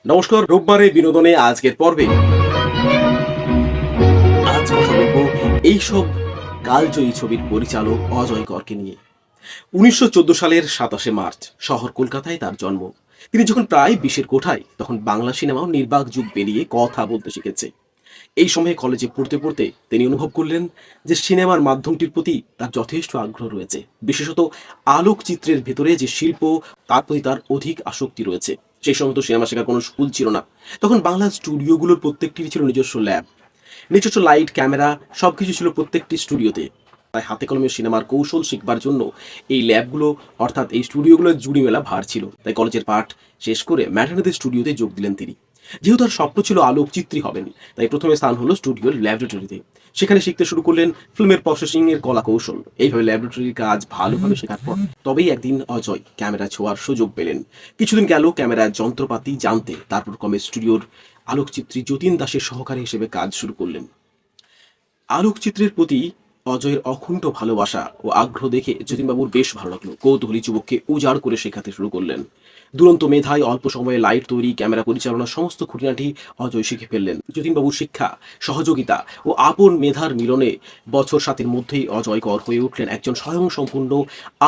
নমস্কার, রোববারে বিনোদনে আজকের পর্বে আজ কথা বলবো এইসব কালজয়ী ছবির পরিচালক অজয় করকে নিয়ে। ১৯১৪ সালের ২৭শে মার্চ শহর কলকাতায় তার জন্ম। তিনি যখন প্রায় ২০-এর কোঠায়, তখন বাংলা সিনেমাও নির্বাক যুগ পেরিয়ে কথা বলতে শিখেছে। এই সময়ে কলেজে পড়তে পড়তে তিনি অনুভব করলেন যে সিনেমার মাধ্যমটির প্রতি তার যথেষ্ট আগ্রহ রয়েছে, বিশেষত আলোকচিত্রের ভেতরে যে শিল্প, তার প্রতি তার অধিক আসক্তি রয়েছে। সেই সময় তো সিনেমা শেখার কোনো স্কুল ছিল না। তখন বাংলা স্টুডিওগুলোর প্রত্যেকটিরই ছিল নিজস্ব ল্যাব, নিজস্ব লাইট, ক্যামেরা, সবকিছু ছিল প্রত্যেকটি স্টুডিওতে। তাই হাতে কলমে সিনেমার কৌশল শিখবার জন্য এই ল্যাবগুলো, অর্থাৎ এই স্টুডিওগুলোর জুড়ি মেলা ভার ছিল। তাই কলেজের পাঠ শেষ করে ম্যাটার্নিদের স্টুডিওতে যোগ দিলেন তিনি। যেহেতু তার স্বপ্ন ছিল আলোকচিত্রী হবেন, তাই প্রথমে স্থান হলো স্টুডিওর ল্যাবরেটরিতে। সেখানে শিখতে শুরু করলেন ফিল্মের প্রসেসিং এর কলা কৌশল। এইভাবে ল্যাবরেটরির কাজ ভালোভাবে শেখার পর তবেই একদিন অজয় ক্যামেরা ছোঁয়ার সুযোগ পেলেন। কিছুদিন গেল ক্যামেরার যন্ত্রপাতি জানতে, তারপর ক্রমে স্টুডিওর আলোকচিত্রী যতীন দাসের সহকারী হিসেবে কাজ শুরু করলেন। আলোকচিত্রের প্রতি অজয়ের অকুণ্ঠ ভালোবাসা ও আগ্রহ দেখে যতীনবাবুর বেশ ভালো লাগলো। কৌতূহলী যুবককে উজাড় করে শেখাতে শুরু করলেন। দুরন্ত মেধায় অল্প সময়ে লাইট তৈরি, ক্যামেরা পরিচালনা, সমস্ত খুঁটিনাটি অজয় শিখে ফেললেন। যতীনবাবুর শিক্ষা, সহযোগিতা ও আপন মেধার মিলনে বছর ৭-এর মধ্যেই অজয় কর হয়ে উঠলেন একজন স্বয়ংসম্পূর্ণ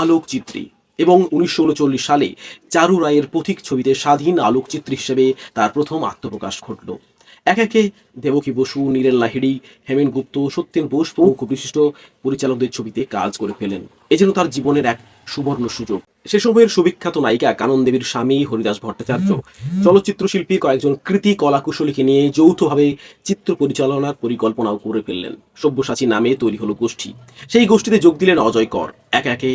আলোকচিত্রী। এবং ১৯৩৯ সালে চারু রায়ের পথিক ছবিতে স্বাধীন আলোকচিত্রী হিসেবে তার প্রথম আত্মপ্রকাশ ঘটল। একে একে দেবকী বসু, নীরেন লাহিড়ী, হেমেন গুপ্ত, সত্যেন বোস প্রমুখ বিশিষ্ট পরিচালকদের ছবিতে কাজ করে ফেলেন। এ যেন তার জীবনের এক সুবর্ণ সুযোগ। সে সময়ের সুবিখ্যাত নায়িকা কানন দেবীর স্বামী হরিদাস ভট্টাচার্য, চলচ্চিত্র শিল্পী কয়েকজন কৃতি কলাকুশলীকে নিয়ে যৌথভাবে চিত্র পরিচালনার পরিকল্পনাও করে ফেললেন। সব্যসাচী নামে তৈরি হলো গোষ্ঠী। সেই গোষ্ঠীতে যোগ দিলেন অজয় কর। একে একে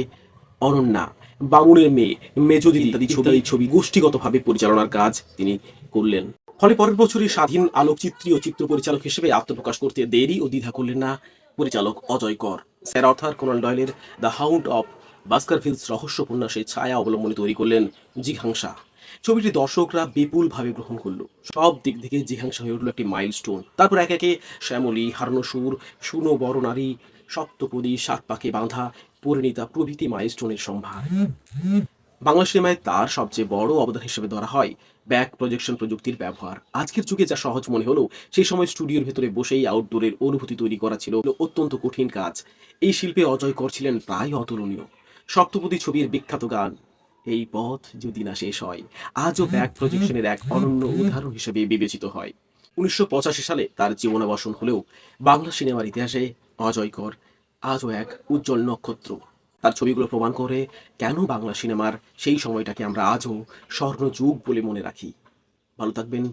অনন্যা, বামুনের মেয়ে, মেজদিদি ইত্যাদি ছবি গোষ্ঠীগতভাবে পরিচালনার কাজ তিনি করলেন। ফলে পরের বছরই স্বাধীন আলোকচিত্রী ও চিত্র পরিচালক হিসেবে আত্মপ্রকাশ করতে দেরি ও দ্বিধা করলেন না পরিচালক অজয় কর। স্যার অর্থাৎ কোনান ডয়েলের দ্য হাউন্ড অফ বাস্কারভিলস রহস্য উপন্যাসের ছায়া অবলম্বনে তৈরি করলেন জিঘাংসা। ছবিটি দর্শকরা বিপুলভাবে গ্রহণ করলো। সব দিক থেকে জিঘাংসা হয়ে উঠল একটি মাইলস্টোন। তারপর একে একে শ্যামলী, হার্ণসুর, শুনো বড় নারী, সপ্তপদী, সাত পাকে বাঁধা, পরিণীতা প্রভৃতি মাইলস্টোনের সম্ভার। বাংলা সিনেমায় তার সবচেয়ে বড় অবদান হিসেবে ধরা হয় ব্যাক প্রজেকশন প্রযুক্তির ব্যবহার। আজকের যুগে যা সহজ মনে হলেও সেই সময় স্টুডিওর ভেতরে বসেই আউটডোরের অনুভূতি তৈরি করা ছিল অত্যন্ত কঠিন কাজ। এই শিল্পে অজয় কর ছিলেন প্রায় অতুলনীয়। সপ্তপদী ছবির বিখ্যাত গান এই পথ যদি না শেষ হয় আজও ব্যাক প্রজেকশনের এক অনন্য উদাহরণ হিসেবে বিবেচিত হয়। ১৯৮৫ সালে তার জীবনাবসান হলেও বাংলা সিনেমার ইতিহাসে অজয় কর আজও এক উজ্জ্বল নক্ষত্র। তার ছবিগুলো প্রমাণ করে কেন বাংলা সিনেমার সেই সময়টাকে আমরা আজও স্বর্ণযুগ বলে মনে রাখি। ভালো থাকবেন।